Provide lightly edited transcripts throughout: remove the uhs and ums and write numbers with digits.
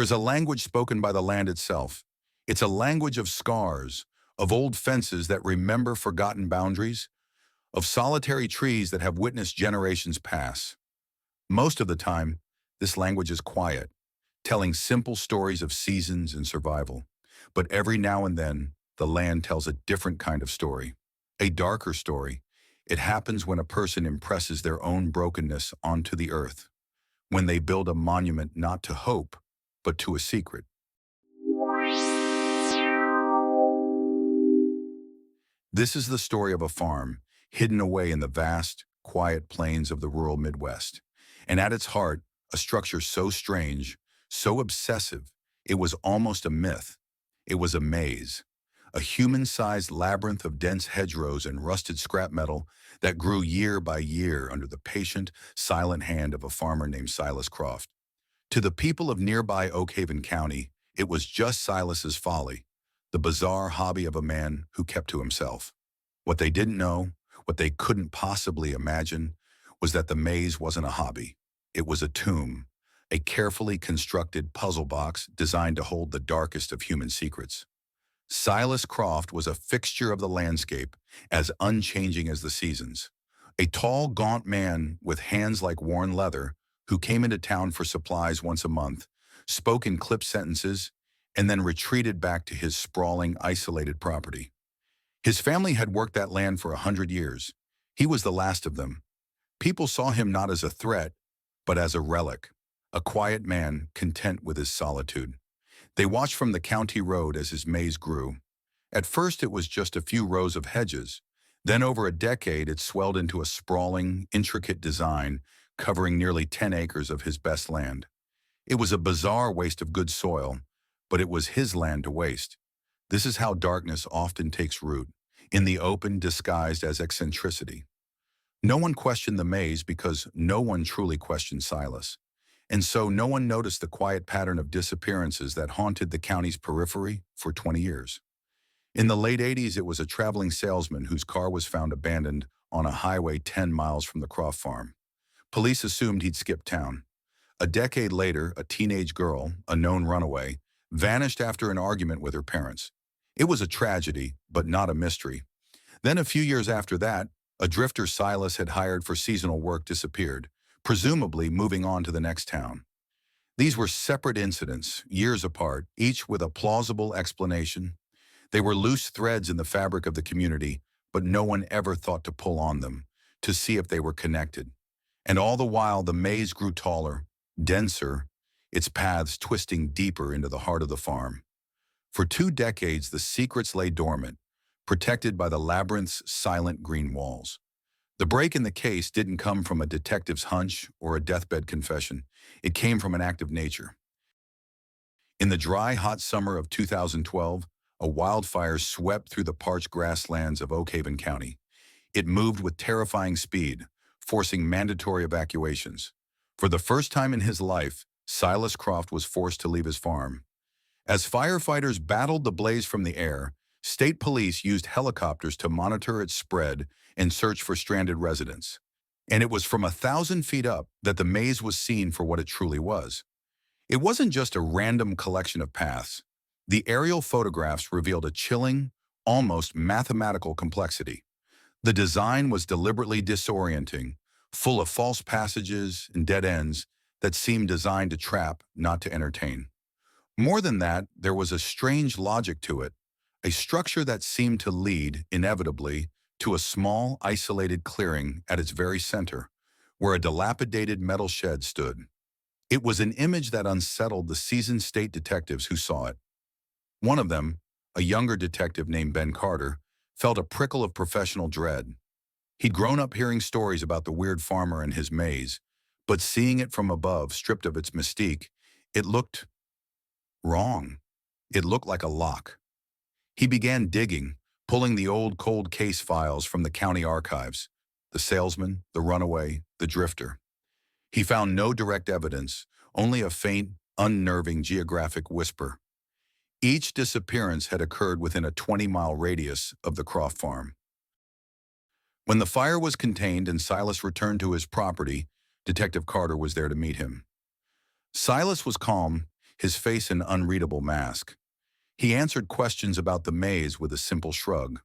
There is a language spoken by the land itself. It's a language of scars, of old fences that remember forgotten boundaries, of solitary trees that have witnessed generations pass. Most of the time, this language is quiet, telling simple stories of seasons and survival. But every now and then, the land tells a different kind of story, a darker story. It happens when a person impresses their own brokenness onto the earth, when they build a monument not to hope, but to a secret. This is the story of a farm hidden away in the vast, quiet plains of the rural Midwest. And at its heart, a structure so strange, so obsessive, it was almost a myth. It was a maze, a human-sized labyrinth of dense hedgerows and rusted scrap metal that grew year by year under the patient, silent hand of a farmer named Silas Croft. To the people of nearby Oakhaven County, it was just Silas's folly, the bizarre hobby of a man who kept to himself. What they didn't know, what they couldn't possibly imagine, was that the maze wasn't a hobby. It was a tomb, a carefully constructed puzzle box designed to hold the darkest of human secrets. Silas Croft was a fixture of the landscape, as unchanging as the seasons. A tall, gaunt man with hands like worn leather who came into town for supplies once a month, spoke in clipped sentences, and then retreated back to his sprawling, isolated property. His family had worked that land for 100 years. He was the last of them. People saw him not as a threat, but as a relic, a quiet man content with his solitude. They watched from the county road as his maze grew. At first it was just a few rows of hedges. Then over a decade it swelled into a sprawling, intricate design covering nearly 10 acres of his best land. It was a bizarre waste of good soil, but it was his land to waste. This is how darkness often takes root, in the open disguised as eccentricity. No one questioned the maze because no one truly questioned Silas. And so no one noticed the quiet pattern of disappearances that haunted the county's periphery for 20 years. In the late 80s, it was a traveling salesman whose car was found abandoned on a highway 10 miles from the Croft farm. Police assumed he'd skipped town. A decade later, a teenage girl, a known runaway, vanished after an argument with her parents. It was a tragedy, but not a mystery. Then a few years after that, a drifter Silas had hired for seasonal work disappeared, presumably moving on to the next town. These were separate incidents, years apart, each with a plausible explanation. They were loose threads in the fabric of the community, but no one ever thought to pull on them, to see if they were connected. And all the while, the maze grew taller, denser, its paths twisting deeper into the heart of the farm. For 2 decades, the secrets lay dormant, protected by the labyrinth's silent green walls. The break in the case didn't come from a detective's hunch or a deathbed confession. It came from an act of nature. In the dry, hot summer of 2012, a wildfire swept through the parched grasslands of Oakhaven County. It moved with terrifying speed, forcing mandatory evacuations. For the first time in his life, Silas Croft was forced to leave his farm. As firefighters battled the blaze from the air, state police used helicopters to monitor its spread and search for stranded residents. And it was from 1,000 feet up that the maze was seen for what it truly was. It wasn't just a random collection of paths. The aerial photographs revealed a chilling, almost mathematical complexity. The design was deliberately disorienting, full of false passages and dead ends that seemed designed to trap, not to entertain. More than that, there was a strange logic to it, a structure that seemed to lead, inevitably, to a small, isolated clearing at its very center, where a dilapidated metal shed stood. It was an image that unsettled the seasoned state detectives who saw it. One of them, a younger detective named Ben Carter, felt a prickle of professional dread. He'd grown up hearing stories about the weird farmer and his maze, but seeing it from above, stripped of its mystique, it looked wrong. It looked like a lock. He began digging, pulling the old cold case files from the county archives, the salesman, the runaway, the drifter. He found no direct evidence, only a faint, unnerving geographic whisper. Each disappearance had occurred within a 20-mile radius of the Croft farm. When the fire was contained and Silas returned to his property, Detective Carter was there to meet him. Silas was calm, his face an unreadable mask. He answered questions about the maze with a simple shrug.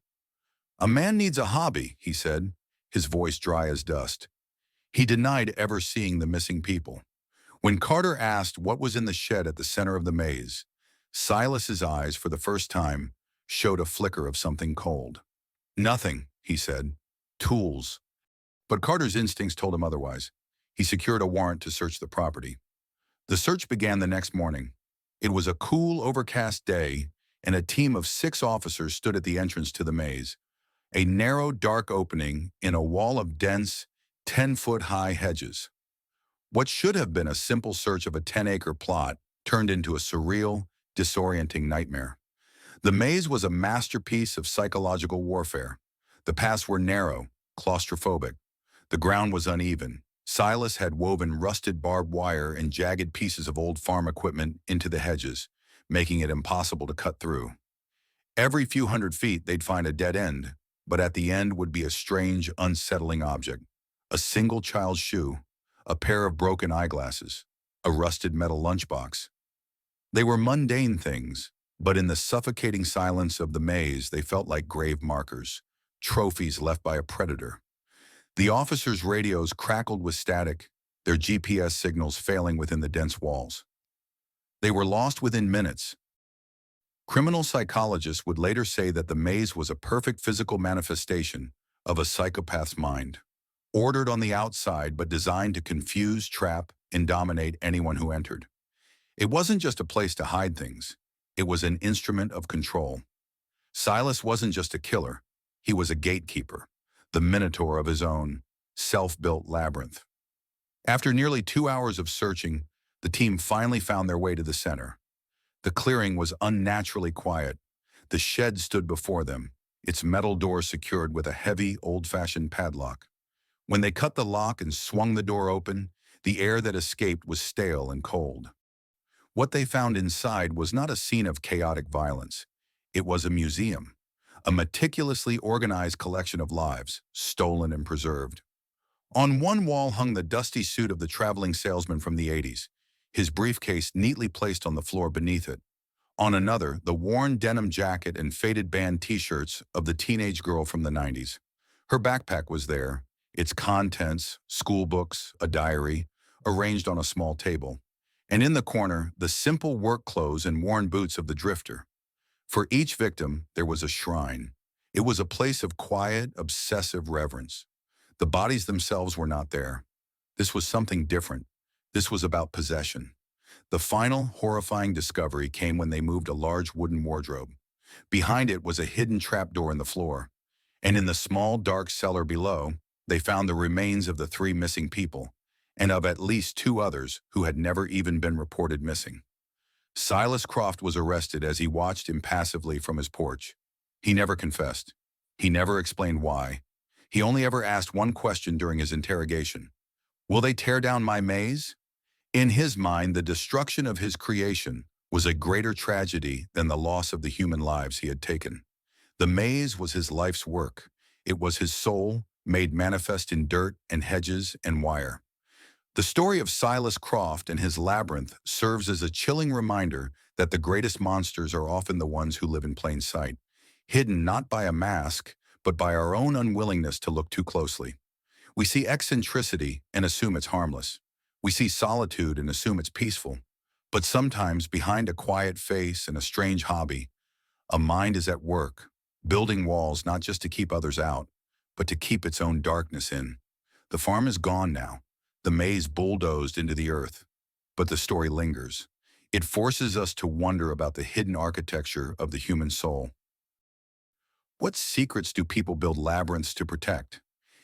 "A man needs a hobby," he said, his voice dry as dust. He denied ever seeing the missing people. When Carter asked what was in the shed at the center of the maze, Silas's eyes, for the first time, showed a flicker of something cold. "Nothing," he said. "Tools." But Carter's instincts told him otherwise. He secured a warrant to search the property. The search began the next morning. It was a cool, overcast day, and a team of 6 officers stood at the entrance to the maze, a narrow, dark opening in a wall of dense, 10-foot-high hedges. What should have been a simple search of a 10-acre plot turned into a surreal, disorienting nightmare. The maze was a masterpiece of psychological warfare. The paths were narrow, claustrophobic. The ground was uneven. Silas had woven rusted barbed wire and jagged pieces of old farm equipment into the hedges, making it impossible to cut through. Every few hundred feet, they'd find a dead end, but at the end would be a strange, unsettling object. A single child's shoe, a pair of broken eyeglasses, a rusted metal lunchbox. They were mundane things, but in the suffocating silence of the maze, they felt like grave markers, trophies left by a predator. The officers' radios crackled with static, their GPS signals failing within the dense walls. They were lost within minutes. Criminal psychologists would later say that the maze was a perfect physical manifestation of a psychopath's mind, ordered on the outside but designed to confuse, trap, and dominate anyone who entered. It wasn't just a place to hide things. It was an instrument of control. Silas wasn't just a killer. He was a gatekeeper, the minotaur of his own self-built labyrinth. After nearly 2 hours of searching, the team finally found their way to the center. The clearing was unnaturally quiet. The shed stood before them, its metal door secured with a heavy, old-fashioned padlock. When they cut the lock and swung the door open, the air that escaped was stale and cold. What they found inside was not a scene of chaotic violence. It was a museum, a meticulously organized collection of lives, stolen and preserved. On one wall hung the dusty suit of the traveling salesman from the 80s, his briefcase neatly placed on the floor beneath it. On another, the worn denim jacket and faded band t-shirts of the teenage girl from the 90s. Her backpack was there, its contents, school books, a diary, arranged on a small table. And in the corner, the simple work clothes and worn boots of the drifter. For each victim, there was a shrine. It was a place of quiet, obsessive reverence. The bodies themselves were not there. This was something different. This was about possession. The final, horrifying discovery came when they moved a large wooden wardrobe. Behind it was a hidden trapdoor in the floor. And in the small, dark cellar below, they found the remains of the 3 missing people, and of at least 2 others who had never even been reported missing. Silas Croft was arrested as he watched impassively from his porch. He never confessed. He never explained why. He only ever asked one question during his interrogation. "Will they tear down my maze?" In his mind, the destruction of his creation was a greater tragedy than the loss of the human lives he had taken. The maze was his life's work. It was his soul, made manifest in dirt and hedges and wire. The story of Silas Croft and his labyrinth serves as a chilling reminder that the greatest monsters are often the ones who live in plain sight, hidden not by a mask, but by our own unwillingness to look too closely. We see eccentricity and assume it's harmless. We see solitude and assume it's peaceful. But sometimes behind a quiet face and a strange hobby, a mind is at work, building walls not just to keep others out, but to keep its own darkness in. The farm is gone now. The maze bulldozed into the earth, but the story lingers. It forces us to wonder about the hidden architecture of the human soul. What secrets do people build labyrinths to protect?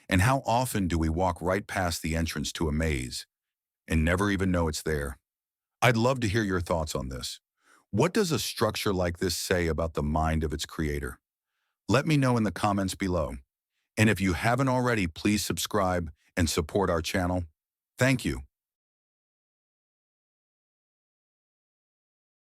And how often do we walk right past the entrance to a maze and never even know it's there? I'd love to hear your thoughts on this. What does a structure like this say about the mind of its creator? Let me know in the comments below. And if you haven't already, please subscribe and support our channel. Thank you.